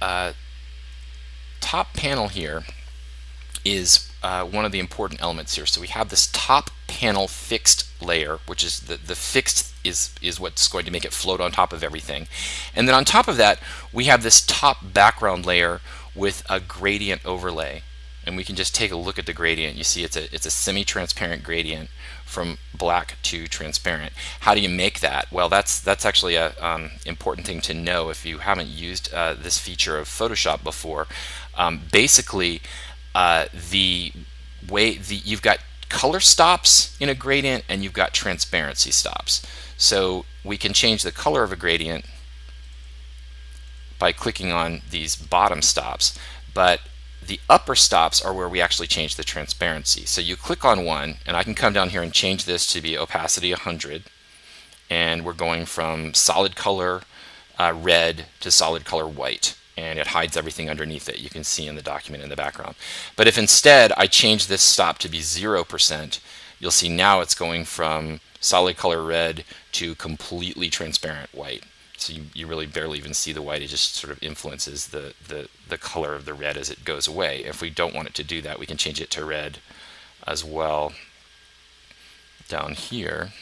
top panel here is one of the important elements here. So we have this top panel fixed layer, which is the fixed is what's going to make it float on top of everything. And then on top of that, we have this top background layer with a gradient overlay. And we can just take a look at the gradient. You see it's a semi-transparent gradient from black to transparent. How do you make that? Well, that's actually a important thing to know if you haven't used this feature of Photoshop before. Basically, you've got color stops in a gradient and you've got transparency stops. So we can change the color of a gradient by clicking on these bottom stops, but the upper stops are where we actually change the transparency. So you click on one, and I can come down here and change this to be opacity 100, and we're going from solid color red to solid color white, and it hides everything underneath it. You can see in the document in the background. But if instead I change this stop to be 0%, you'll see now it's going from solid color red to completely transparent white. So you really barely even see the white. It just sort of influences the color of the red as it goes away. If we don't want it to do that, we can change it to red as well down here,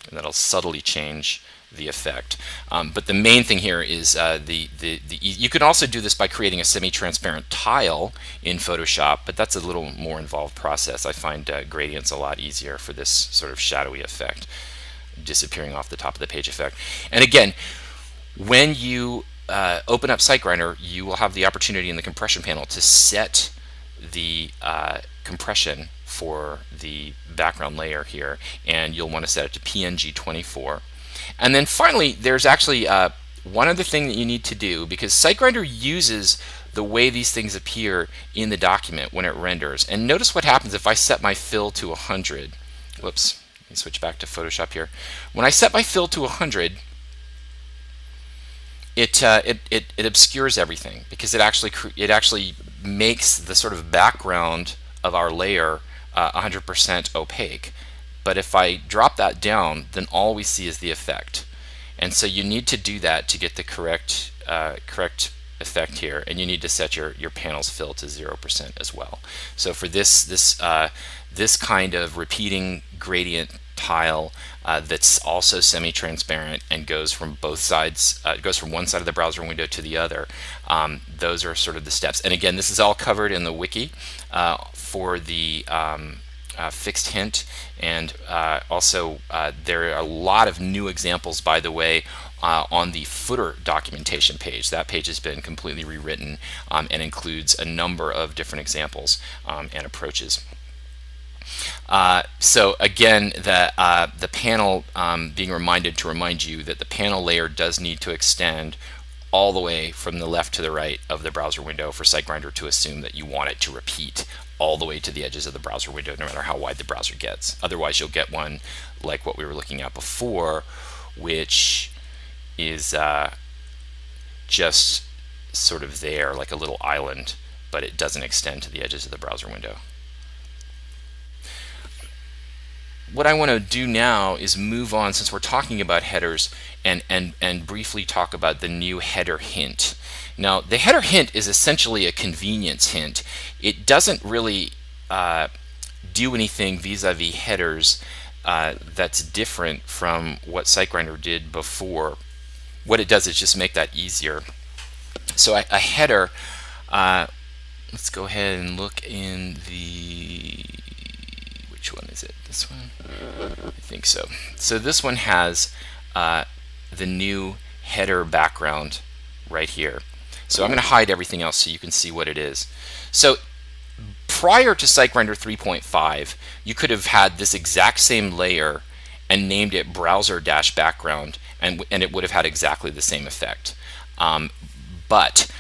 and that'll subtly change the effect. But the main thing here is you can also do this by creating a semi-transparent tile in Photoshop, but that's a little more involved process. I find gradients a lot easier for this sort of shadowy effect, disappearing off the top of the page effect. And again, when you open up SiteGrinder, you will have the opportunity in the compression panel to set the compression for the background layer here, and you'll want to set it to PNG 24. And then finally, there's actually one other thing that you need to do, because SiteGrinder uses the way these things appear in the document when it renders. And notice what happens if I set my fill to 100. Whoops. Let me switch back to Photoshop here. When I set my fill to 100, it obscures everything, because it actually makes the sort of background of our layer 100% opaque. But if I drop that down, then all we see is the effect. And so you need to do that to get the correct effect here, and you need to set your panel's fill to 0% as well. So for this kind of repeating gradient tile that's also semi-transparent and goes from both sides, goes from one side of the browser window to the other, those are sort of the steps. And again, this is all covered in the wiki for the fixed hint, and also there are a lot of new examples, by the way, on the footer documentation page. That page has been completely rewritten and includes a number of different examples and approaches. So again, the panel, being reminded to remind you that the panel layer does need to extend all the way from the left to the right of the browser window for SiteGrinder to assume that you want it to repeat all the way to the edges of the browser window, no matter how wide the browser gets. Otherwise, you'll get one like what we were looking at before, which is just sort of there, like a little island, but it doesn't extend to the edges of the browser window. What I want to do now is move on, since we're talking about headers, and briefly talk about the new header hint. Now, the header hint is essentially a convenience hint. It doesn't really do anything vis-a-vis headers that's different from what SiteGrinder did before. What it does is just make that easier. So a header, let's go ahead and look in the, which one is it? This one? I think so. So this one has the new header background right here. So I'm going to hide everything else so you can see what it is. So prior to SiteGrinder 3.5, you could have had this exact same layer and named it browser-background, and it would have had exactly the same effect. But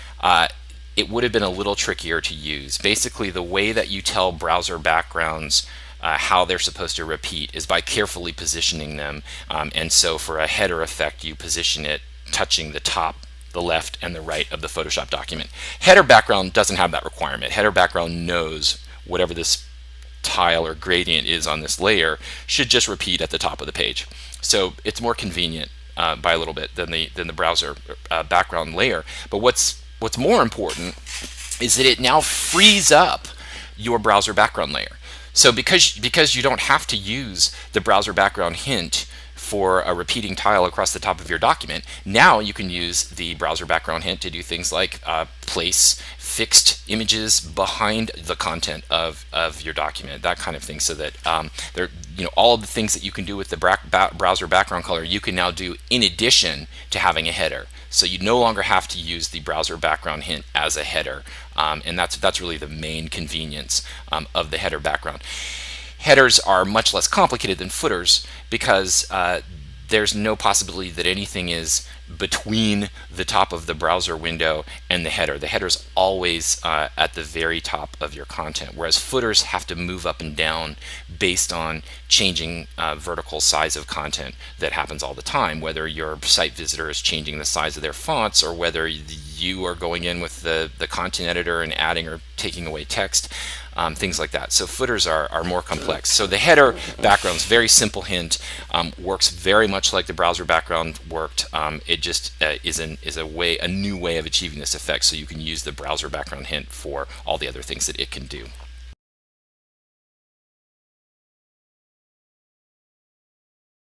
it would have been a little trickier to use. Basically, the way that you tell browser backgrounds how they're supposed to repeat is by carefully positioning them. And so for a header effect, you position it touching the top, the left, and the right of the Photoshop document. Header background doesn't have that requirement. Header background knows whatever this tile or gradient is on this layer should just repeat at the top of the page. So it's more convenient by a little bit than the browser background layer. But what's what's more important is that it now frees up your browser background layer. So because you don't have to use the browser background hint for a repeating tile across the top of your document, now you can use the browser background hint to do things like place fixed images behind the content of your document, that kind of thing, so that all of the things that you can do with the browser background color, you can now do in addition to having a header. So you no longer have to use the browser background hint as a header, and that's really the main convenience of the header background. Headers are much less complicated than footers because there's no possibility that anything is between the top of the browser window and the header. The header's always at the very top of your content, whereas footers have to move up and down based on changing vertical size of content that happens all the time, whether your site visitor is changing the size of their fonts or whether you are going in with the content editor and adding or taking away text. Things like that. So footers are more complex. So the header background's very simple hint, works very much like the browser background worked. It just is a new way of achieving this effect. So you can use the browser background hint for all the other things that it can do.